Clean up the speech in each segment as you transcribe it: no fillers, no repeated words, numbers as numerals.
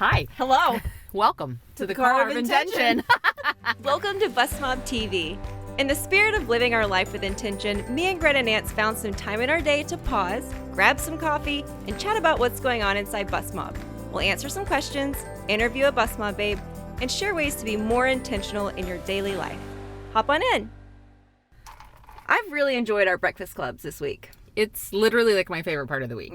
Hi. Hello. Welcome to the Car of Intention. Welcome to BustmobTV. In the spirit of living our life with intention, me and Gretta Nance found some time in our day to pause, grab some coffee, and chat about what's going on inside Bustmob. We'll answer some questions, interview a Bustmob babe, and share ways to be more intentional in your daily life. Hop on in. I've really enjoyed our breakfast clubs this week. It's literally like my favorite part of the week.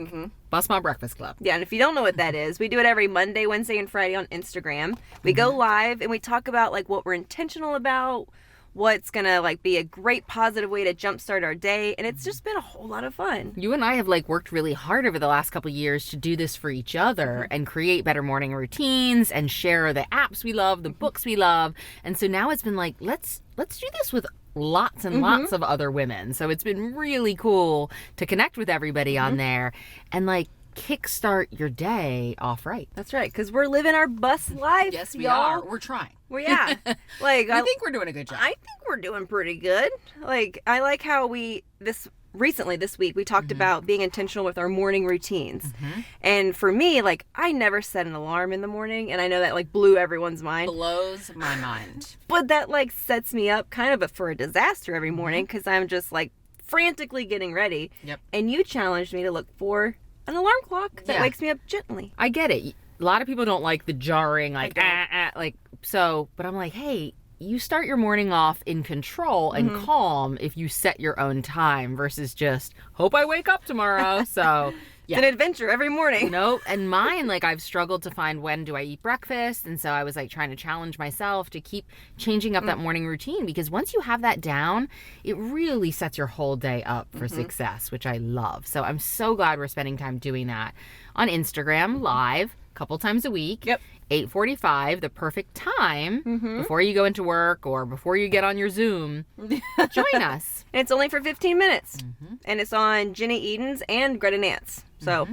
Bustmob Breakfast Club. Yeah, and if you don't know what that is, we do it every Monday, Wednesday, and Friday on Instagram. We go live and we talk about like what we're intentional about, what's gonna like be a great positive way to jumpstart our day, and it's just been a whole lot of fun. You and I have like worked really hard over the last couple of years to do this for each other and create better morning routines and share the apps we love, the books we love. And so now it's been like, let's do this with lots and lots of other women. So it's been really cool to connect with everybody on there and like kickstart your day off right. That's right, because we're living our bust life. Yes, we y'all. are. We're trying. Well, yeah. Like I think we're doing a good job. I think we're doing pretty good. Like I like how this week we talked about being intentional with our morning routines. And for me, like I never set an alarm in the morning, and I know that like blew everyone's mind. Blows my mind. But that like sets me up kind of for a disaster every morning because I'm just like frantically getting ready. Yep. And you challenged me to look for an alarm clock that wakes me up gently. I get it. A lot of people don't like the jarring, like, but I'm like, hey, you start your morning off in control and calm if you set your own time versus just, hope I wake up tomorrow. So, yeah. It's an adventure every morning. Nope. And mine, like, I've struggled to find when do I eat breakfast. And so I was like trying to challenge myself to keep changing up that morning routine, because once you have that down, it really sets your whole day up for success, which I love. So I'm so glad we're spending time doing that on Instagram live a couple times a week. Yep. 8:45, the perfect time before you go into work or before you get on your Zoom. Join us. And it's only for 15 minutes. And it's on Jenny Eden's and Gretta Nance. So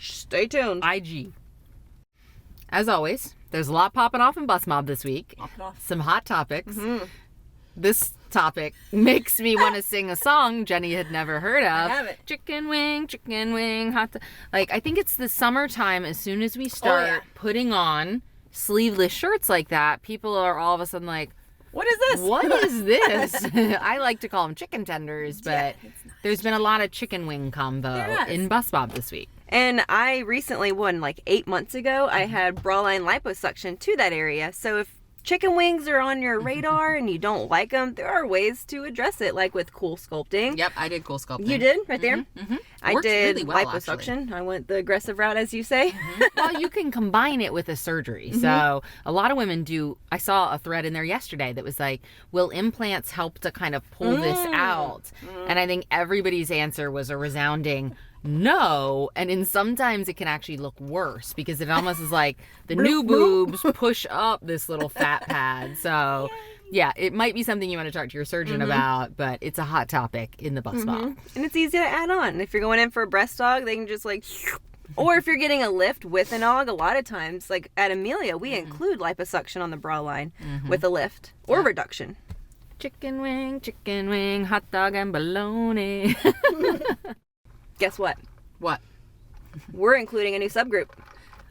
stay tuned. IG. As always, there's a lot popping off in Bustmob this week. Some hot topics. This topic makes me want to sing a song Jenny had never heard of. I have it. Chicken wing, hot. Like, I think it's the summertime. As soon as we start putting on sleeveless shirts like that, people are all of a sudden like, What is this? what is this? I like to call them chicken tenders, but there's been a lot of chicken wing combo in Bustmob this week. And I recently, like 8 months ago, I had bra line liposuction to that area. So if chicken wings are on your radar and you don't like them, there are ways to address it, like with cool sculpting. Yep, I did cool sculpting. You did? Right there? I Worked did really well, liposuction. actually. I went the aggressive route, as you say. Well, you can combine it with a surgery. So a lot of women do. I saw a thread in there yesterday that was like, will implants help to kind of pull this out? And I think everybody's answer was a resounding no. And sometimes it can actually look worse because it almost is like the new boobs push up this little fat pad. So yeah, it might be something you want to talk to your surgeon about, but it's a hot topic in the Bustmob. And it's easy to add on. If you're going in for a breast aug, they can just like, or if you're getting a lift with an aug, a lot of times, like at Amelia, we include liposuction on the bra line with a lift or reduction. Chicken wing, hot dog and bologna. Guess what? What? We're including a new subgroup.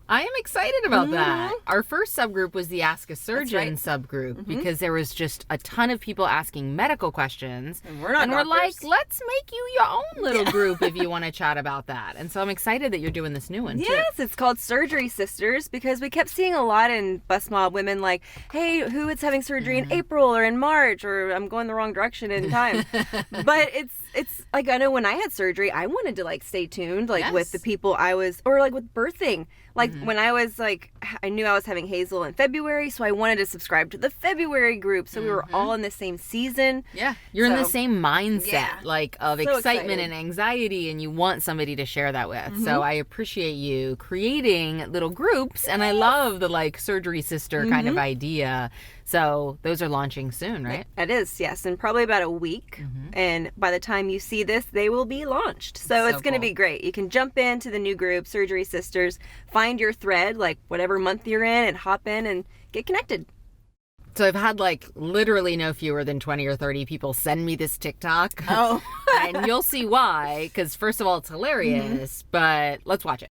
I am excited about that. Our first subgroup was the Ask a Surgeon subgroup because there was just a ton of people asking medical questions. And we're not we're like, let's make you your own little group if you want to chat about that. And so I'm excited that you're doing this new one, too. Yes, it's called Surgery Sisters because we kept seeing a lot in Bustmob women like, hey, who is having surgery in April or in March, or I'm going the wrong direction in time. But it's like, I know when I had surgery, I wanted to like stay tuned, like with the people I was, or like with birthing. Like when I was like, I knew I was having Hazel in February, so I wanted to subscribe to the February group. So we were all in the same season. Yeah. You're in the same mindset, like of So excitement excited. and anxiety, and you want somebody to share that with. So I appreciate you creating little groups, and I love the like surgery sister kind of idea. So those are launching soon, right? It is, yes, in probably about a week. And by the time you see this, they will be launched. So it's going to be great. You can jump into the new group, Surgery Sisters, find your thread, like whatever month you're in, and hop in and get connected. So I've had like literally no fewer than 20 or 30 people send me this TikTok. Oh. And you'll see why, because first of all, it's hilarious, but let's watch it.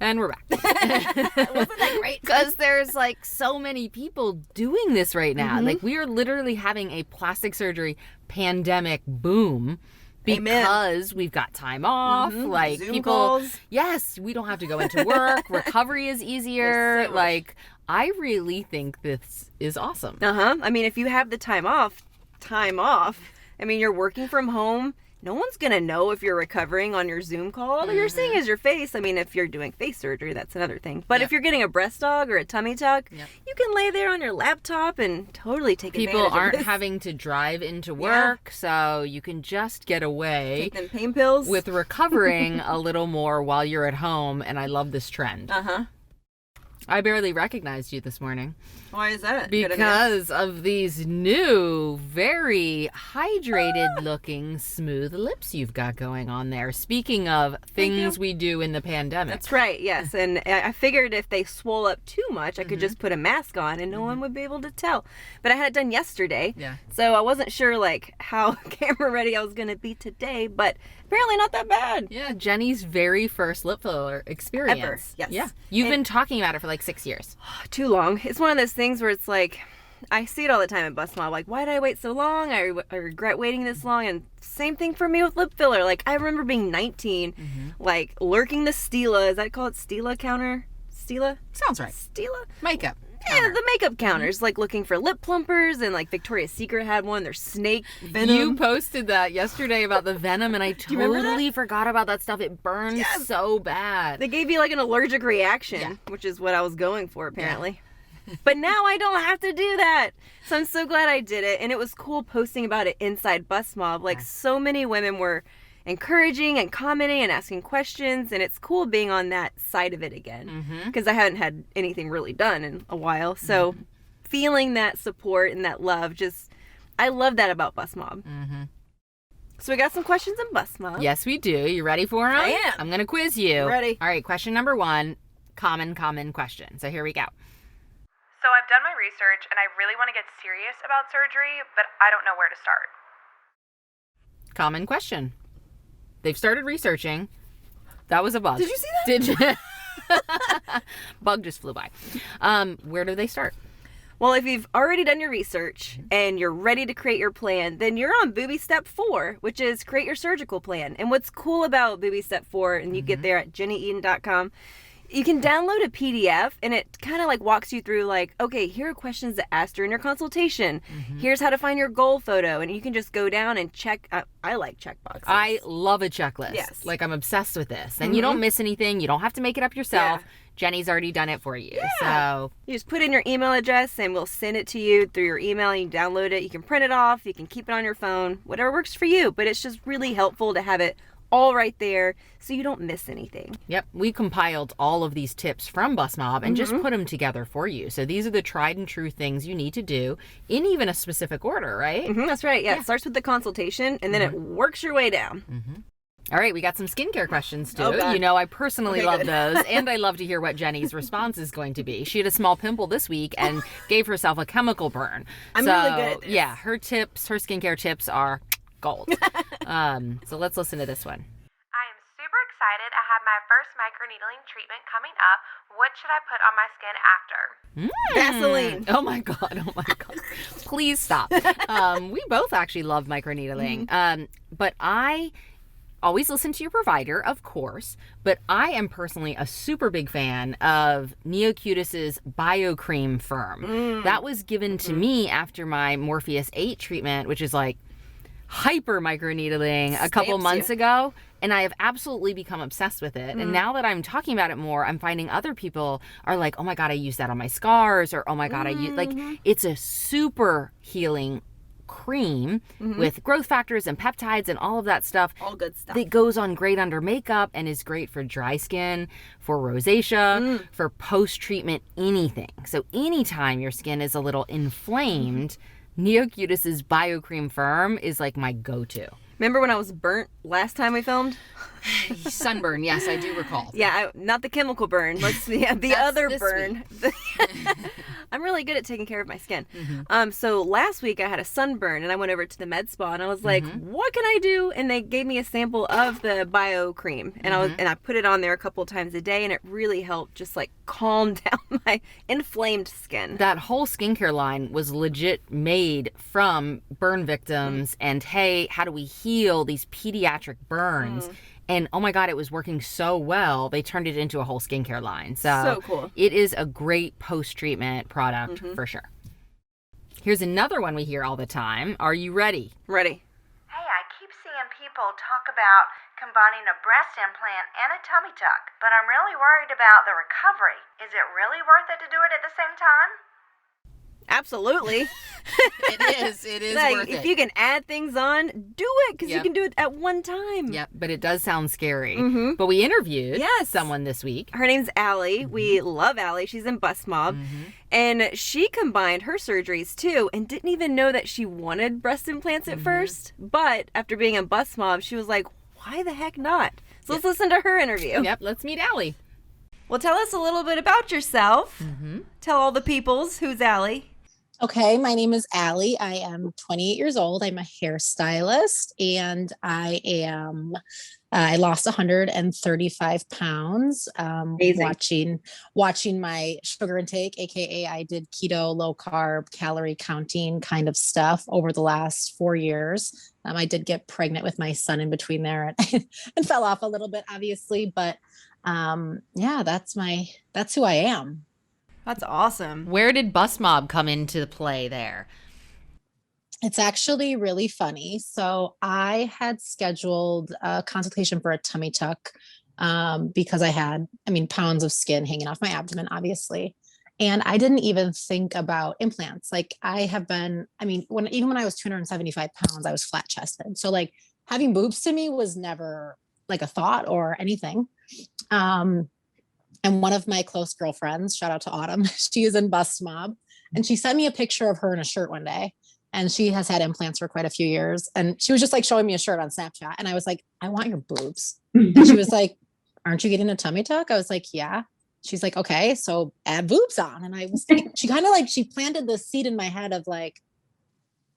And we're back. Wasn't that great? Because there's like so many people doing this right now. Mm-hmm. Like we are literally having a plastic surgery pandemic boom because we've got time off. Mm-hmm. Like Zoom people, calls. yes, we don't have to go into work. Recovery is easier. So like I really think this is awesome. I mean, if you have the time off. I mean, you're working from home. No one's going to know if you're recovering on your Zoom call. All you're seeing is your face. I mean, if you're doing face surgery, that's another thing. But if you're getting a breast aug or a tummy tuck, you can lay there on your laptop and totally take advantage of People aren't this. having to drive into work, so you can just get away Take them pain pills. with recovering a little more while you're at home, and I love this trend. I barely recognized you this morning. Why is that? Because of these new, very hydrated-looking, smooth lips you've got going on there. Speaking of things we do in the pandemic. That's right, yes. And I figured if they swole up too much, I could just put a mask on and no one would be able to tell. But I had it done yesterday. Yeah. So I wasn't sure, like, how camera ready I was going to be today, but apparently not that bad. Yeah, Jenny's very first lip filler experience. Ever, yes. Yeah. You've been talking about it for like 6 years. Too long. It's one of those things where it's like, I see it all the time at Bustmob. Like, why did I wait so long? I regret waiting this long. And same thing for me with lip filler. Like, I remember being 19, like, lurking the Stila. Is that called Stila counter? Stila? Sounds right. Stila? Makeup. Yeah, the makeup counters, like looking for lip plumpers, and like Victoria's Secret had one. There's snake venom. You posted that yesterday about the venom, and I remember totally forgot about that stuff. It burns so bad. They gave you like an allergic reaction, which is what I was going for apparently. But now I don't have to do that. So I'm so glad I did it. And it was cool posting about it inside Bustmob. Like so many women were encouraging and commenting and asking questions, and it's cool being on that side of it again because I haven't had anything really done in a while. So feeling that support and that love, I love that about Bustmob. So we got some questions in Bustmob. Yes, we do. You ready for them? I am. I'm going to quiz you. Ready. All right, question number 1, common question. So here we go. So I've done my research and I really want to get serious about surgery, but I don't know where to start. Common question. They've started researching. That was a bug. Did you see Did that? you? Bug just flew by. Where do they start? Well, if you've already done your research and you're ready to create your plan, then you're on Booby Step 4, which is create your surgical plan. And what's cool about Booby Step 4, and you get there at jennyeden.com, you can download a PDF and it kind of like walks you through like, okay, here are questions to ask during your consultation. Here's how to find your goal photo. And you can just go down and check. I like checkboxes. I love a checklist. Yes. Like I'm obsessed with this. And you don't miss anything. You don't have to make it up yourself. Yeah. Jenny's already done it for you. Yeah. So You just put in your email address and we'll send it to you through your email. You can download it. You can print it off. You can keep it on your phone. Whatever works for you. But it's just really helpful to have it all right there so you don't miss anything. Yep, we compiled all of these tips from Bustmob and just put them together for you. So these are the tried and true things you need to do in even a specific order, right? That's right. Yeah, it starts with the consultation and then it works your way down. All right, we got some skincare questions too. Oh, God. You know, I personally Okay, love good. those, and I love to hear what Jenny's response is going to be. She had a small pimple this week and gave herself a chemical burn. I'm really good at this. Yeah, her skincare tips are gold. So let's listen to this one. I am super excited. I have my first microneedling treatment coming up. What should I put on my skin after? Vaseline. Oh my god, oh my god. Please stop. We both actually love microneedling. But I always listen to your provider, of course, but I am personally a super big fan of Neocutis's Bio Cream Firm. That was given to me after my Morpheus 8 treatment, which is like hyper microneedling a couple months ago, and I have absolutely become obsessed with it. And now that I'm talking about it more, I'm finding other people are like, oh my god, I use that on my scars, or oh my god, I use, like, it's a super healing cream with growth factors and peptides and all of that stuff. All good stuff. That goes on great under makeup and is great for dry skin, for rosacea, for post-treatment anything. So anytime your skin is a little inflamed, Neocutis's Bio Cream Firm is like my go-to. Remember when I was burnt last time we filmed? Sunburn, yes, I do recall. Yeah, not the chemical burn. The other this burn. I'm really good at taking care of my skin. So last week I had a sunburn and I went over to the med spa and I was like, what can I do? And they gave me a sample of the bio cream and I put it on there a couple of times a day and it really helped just like calm down my inflamed skin. That whole skincare line was legit made from burn victims and hey, how do we heal these pediatric burns? And oh my God, it was working so well. They turned it into a whole skincare line. So cool. It is a great post-treatment product for sure. Here's another one we hear all the time. Are you ready? Ready. Hey, I keep seeing people talk about combining a breast implant and a tummy tuck, but I'm really worried about the recovery. Is it really worth it to do it at the same time? Absolutely. It is like, worth it. If you can add things on, do it because you can do it at one time. Yep, but it does sound scary. But we interviewed someone this week. Her name's Allie. We love Allie. She's in Bustmob. And she combined her surgeries too and didn't even know that she wanted breast implants at first. But after being in Bustmob, she was like, why the heck not? So let's listen to her interview. Yep, let's meet Allie. Well, tell us a little bit about yourself. Tell all the peoples who's Allie. Okay, my name is Allie. I am 28 years old. I'm a hairstylist and I lost 135 pounds watching my sugar intake, AKA I did keto, low carb, calorie counting kind of stuff over the last 4 years. I did get pregnant with my son in between there and fell off a little bit, obviously, but that's who I am. That's awesome. Where did Bustmob come into play there? It's actually really funny. So I had scheduled a consultation for a tummy tuck because I had, pounds of skin hanging off my abdomen, obviously. And I didn't even think about implants. Like I have been, when I was 275 pounds, I was flat chested. So like having boobs to me was never like a thought or anything. And one of my close girlfriends, shout out to Autumn, she is in Bustmob, and she sent me a picture of her in a shirt one day. And she has had implants for quite a few years. And she was just like showing me a shirt on Snapchat. And I was like, I want your boobs. And she was like, aren't you getting a tummy tuck? I was like, yeah. She's like, okay, so add boobs on. And I was like, she planted this seed in my head of like,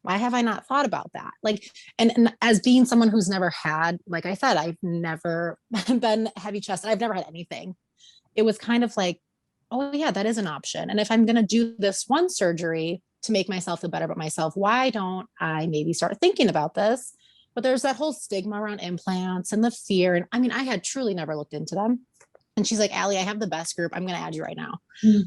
why have I not thought about that? Like, and as being someone who's never had, like I said, I've never been heavy chested. I've never had anything. It was kind of like, oh yeah, that is an option. And if I'm going to do this one surgery to make myself feel better about myself, why don't I maybe start thinking about this? But there's that whole stigma around implants and the fear. And I had truly never looked into them. And she's like, Allie, I have the best group. I'm going to add you right now.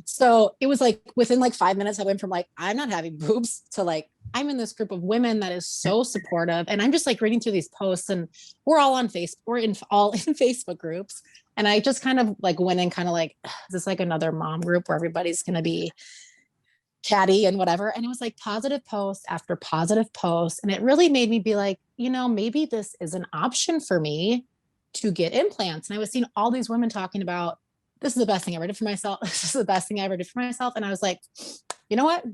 So it was like within like 5 minutes, I went from like, I'm not having boobs to like, I'm in this group of women that is so supportive. And I'm just like reading through these posts and we're all on Facebook. We're all in Facebook groups. And I just kind of like went in kind of like, is this like another mom group where everybody's going to be chatty and whatever? And it was like positive post after positive post. And it really made me be like, maybe this is an option for me to get implants. And I was seeing all these women talking about, this is the best thing I ever did for myself. This is the best thing I ever did for myself. And I was like, you know what?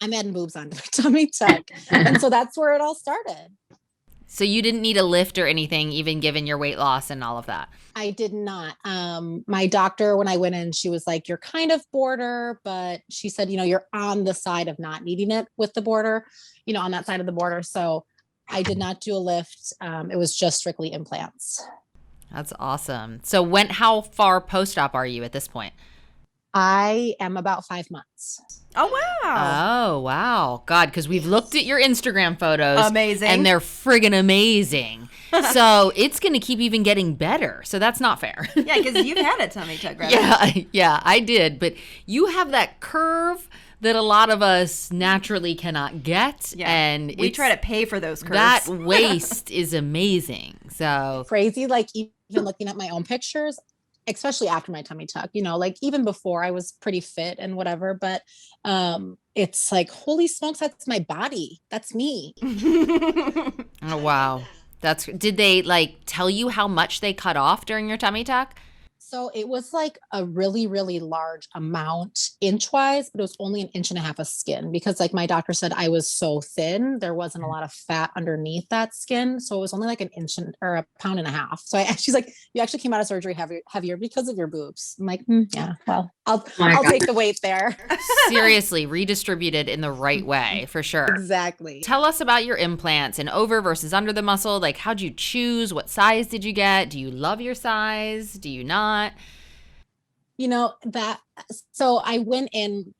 I'm adding boobs onto my tummy tuck. And so that's where it all started. So you didn't need a lift or anything, even given your weight loss and all of that? I did not. My doctor, when I went in, she was like, you're kind of border, but she said, you're on the side of not needing it with the border, on that side of the border. So I did not do a lift. It was just strictly implants. That's awesome. So how far post-op are you at this point? I am about 5 months. Oh, wow. Oh, wow. God, because we've looked at your Instagram photos. Amazing. And they're friggin' amazing. So it's going to keep even getting better. So that's not fair. Yeah, because you've had a tummy tuck, right? Yeah, I did. But you have that curve that a lot of us naturally cannot get. Yeah. And we try to pay for those curves. That waist is amazing. So crazy, like even looking at my own pictures, especially after my tummy tuck, like even before I was pretty fit and whatever, but it's like, holy smokes, that's my body. That's me. Oh, wow. Did they like tell you how much they cut off during your tummy tuck? So it was like a really, really large amount inch-wise, but it was only 1.5 inches of skin because like my doctor said I was so thin, there wasn't a lot of fat underneath that skin. So it was only like 1 inch or 1.5 pounds. So she's like, you actually came out of surgery heavier because of your boobs. I'm like, yeah, well, I'll take the weight there. Seriously, redistributed in the right way for sure. Exactly. Tell us about your implants and over versus under the muscle. Like, how'd you choose? What size did you get? Do you love your size? Do you not? So I went in,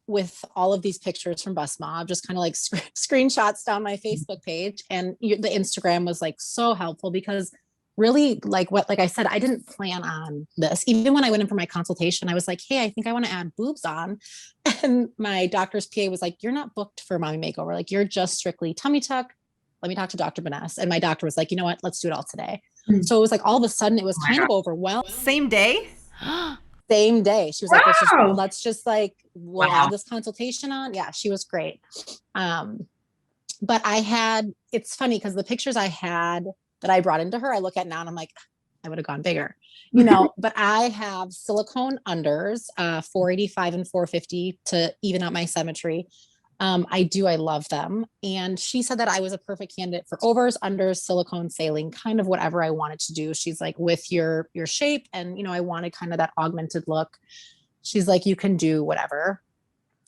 with all of these pictures from Bustmob, just kind of like screenshots down my Facebook page. And the Instagram was like so helpful because really like I said, I didn't plan on this. Even when I went in for my consultation, I was like, hey, I think I want to add boobs on. And my doctor's PA was like, you're not booked for mommy makeover. Like you're just strictly tummy tuck. Let me talk to Dr. Vanessa. And my doctor was like, you know what, let's do it all today. So it was like, all of a sudden it was kind of overwhelming. Same day? Same day. She was like, let's just like, we'll add this consultation on. Yeah, she was great. But it's funny because the pictures I had that I brought into her, I look at now and I'm like, I would have gone bigger, but I have silicone unders, 485 and 450 to even out my symmetry. I love them. And she said that I was a perfect candidate for overs, unders, silicone, saline, kind of whatever I wanted to do. She's like, with your shape. And, I wanted kind of that augmented look. She's like, you can do whatever.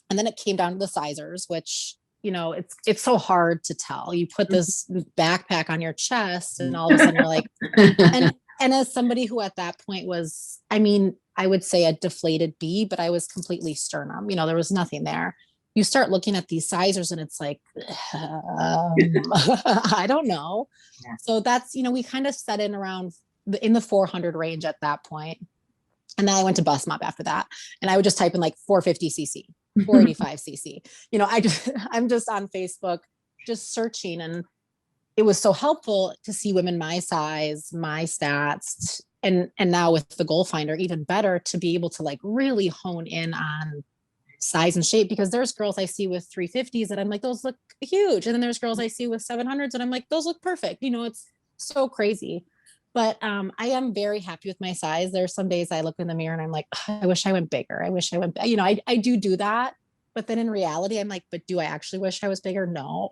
And then it came down to the sizers, which, it's so hard to tell. You put this backpack on your chest and all of a sudden you're like, and as somebody who at that point was, I would say a deflated B, but I was completely sternum, there was nothing there. You start looking at these sizers and it's like, I don't know. Yeah. So that's, we kind of set in around in the 400 range at that point. And then I went to Bustmob after that. And I would just type in like 450 cc, 485 cc. I'm just on Facebook, just searching. And it was so helpful to see women my size, my stats. And now with the Goal Finder, even better to be able to like really hone in on size and shape, because there's girls I see with 350s that I'm like, those look huge. And then there's girls I see with 700s and I'm like, those look perfect. It's so crazy. But I am very happy with my size. There's some days I look in the mirror and I'm like, I wish I went bigger. I wish I went, I do that. But then in reality, I'm like, but do I actually wish I was bigger? No.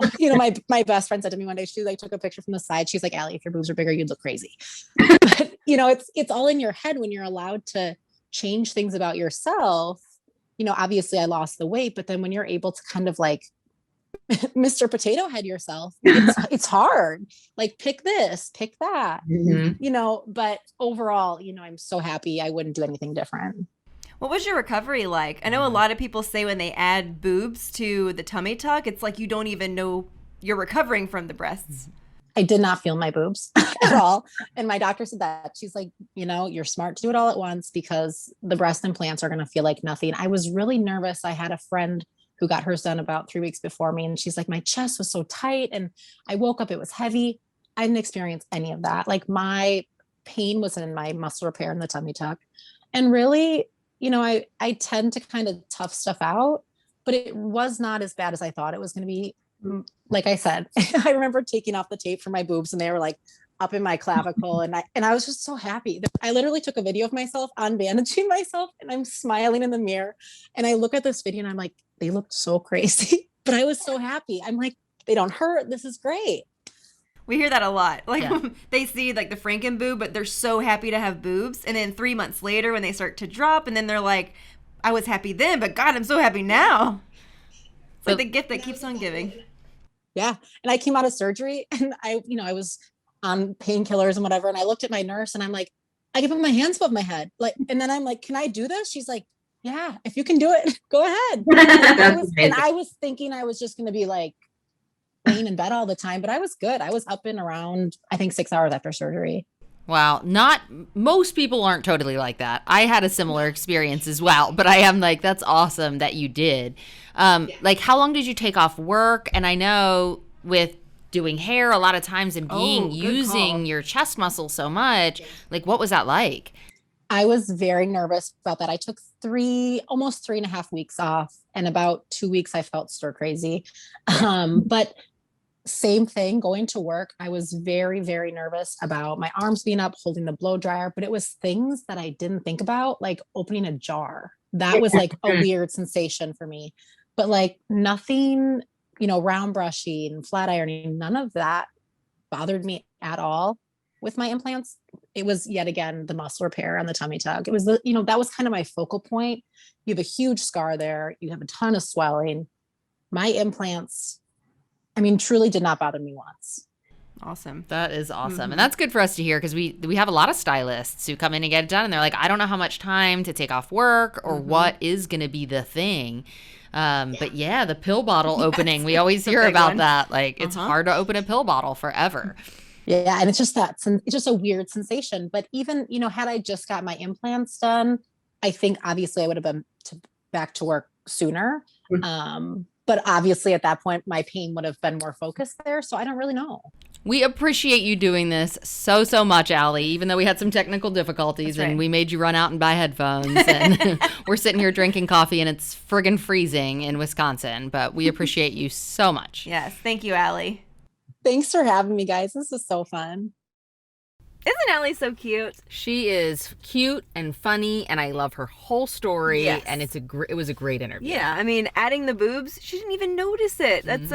My best friend said to me one day, she like took a picture from the side. She's like, Allie, if your boobs are bigger, you'd look crazy. But it's all in your head when you're allowed to change things about yourself. Obviously I lost the weight, but then when you're able to kind of like Mr. Potato Head yourself, it's hard. Like pick this, pick that, but overall, I'm so happy. I wouldn't do anything different. What was your recovery like? I know a lot of people say when they add boobs to the tummy tuck, it's like you don't even know you're recovering from the breasts. I did not feel my boobs at all. And my doctor said that. She's like, you're smart to do it all at once because the breast implants are going to feel like nothing. I was really nervous. I had a friend who got hers done about 3 weeks before me. And she's like, my chest was so tight. And I woke up, it was heavy. I didn't experience any of that. Like my pain was in my muscle repair in the tummy tuck. And really, I tend to kind of tough stuff out, but it was not as bad as I thought it was going to be. Like I said, I remember taking off the tape for my boobs and they were like up in my clavicle. And I was just so happy. I literally took a video of myself unbandaging myself and I'm smiling in the mirror. And I look at this video and I'm like, they looked so crazy, but I was so happy. I'm like, they don't hurt. This is great. We hear that a lot. Like they see like the Franken boob, but they're so happy to have boobs. And then 3 months later when they start to drop and then they're like, I was happy then, but God, I'm so happy now. It's like the gift that keeps on giving. Yeah. And I came out of surgery and I was on painkillers and whatever. And I looked at my nurse and I'm like, I can put my hands above my head. Like, and then I'm like, can I do this? She's like, yeah, if you can do it, go ahead. And I was thinking I was just going to be like laying in bed all the time, but I was good. I was up and around, I think 6 hours after surgery. Wow. Most people aren't totally like that. I had a similar experience as well, but I am like, that's awesome that you did. Like how long did you take off work? And I know with doing hair a lot of times and using your chest muscle so much, like what was that like? I was very nervous about that. I took almost 3.5 weeks off and about 2 weeks I felt stir crazy. But same thing, going to work. I was very, very nervous about my arms being up, holding the blow dryer, but it was things that I didn't think about, like opening a jar. That was like a weird sensation for me. But like nothing, round brushing, flat ironing, none of that bothered me at all with my implants. It was yet again the muscle repair and the tummy tuck. It was that was kind of my focal point. You have a huge scar there. You have a ton of swelling. My implants, truly did not bother me once. Awesome. That is awesome. And that's good for us to hear because we have a lot of stylists who come in and get it done and they're like, I don't know how much time to take off work or what is going to be the thing. But yeah, the pill bottle opening, we always hear about that. Like it's hard to open a pill bottle forever. Yeah. And it's just it's just a weird sensation. But even, had I just got my implants done, I think obviously I would have been back to work sooner. But obviously at that point, my pain would have been more focused there. So I don't really know. We appreciate you doing this so much, Ali, even though we had some technical difficulties and we made you run out and buy headphones. And we're sitting here drinking coffee and it's friggin' freezing in Wisconsin. But we appreciate you so much. Yes. Thank you, Ali. Thanks for having me, guys. This is so fun. Isn't Ali so cute? She is cute and funny, and I love her whole story. Yes. And it was a great interview. Yeah, adding the boobs, she didn't even notice it. That's,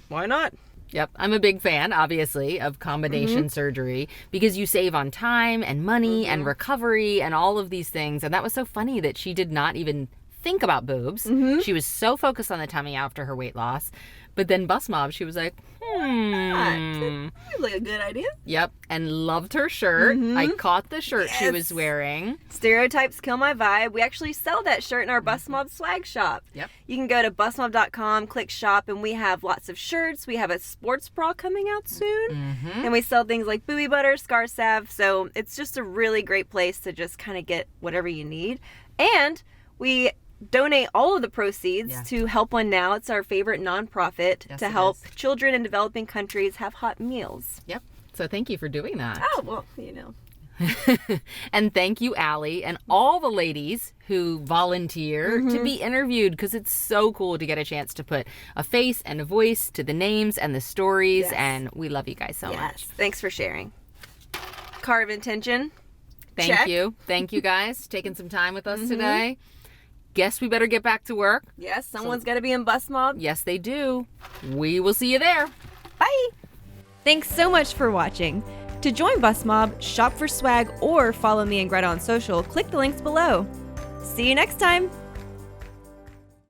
why not? Yep. I'm a big fan, obviously, of combination surgery because you save on time and money and recovery and all of these things. And that was so funny that she did not even think about boobs. She was so focused on the tummy after her weight loss. But then Bustmob, she was like, Seems like a good idea. Yep. And loved her shirt. I caught the shirt she was wearing. Stereotypes kill my vibe. We actually sell that shirt in our Bustmob swag shop. Yep. You can go to bustmob.com, click shop, and we have lots of shirts. We have a sports bra coming out soon. And we sell things like booby butter, scar salve. So it's just a really great place to just kind of get whatever you need. And we donate all of the proceeds to Help One Now. It's our favorite nonprofit to help children in developing countries have hot meals. Yep. So thank you for doing that. Oh, well, And thank you, Ali, and all the ladies who volunteer to be interviewed because it's so cool to get a chance to put a face and a voice to the names and the stories. And we love you guys so much. Thanks for sharing. Card of intention. Thank you. Thank you guys taking some time with us today. Guess we better get back to work. Yes, someone's got to be in Bustmob. Yes, they do. We will see you there. Bye. Thanks so much for watching. To join Bustmob, shop for swag, or follow me and Gretta on social, click the links below. See you next time.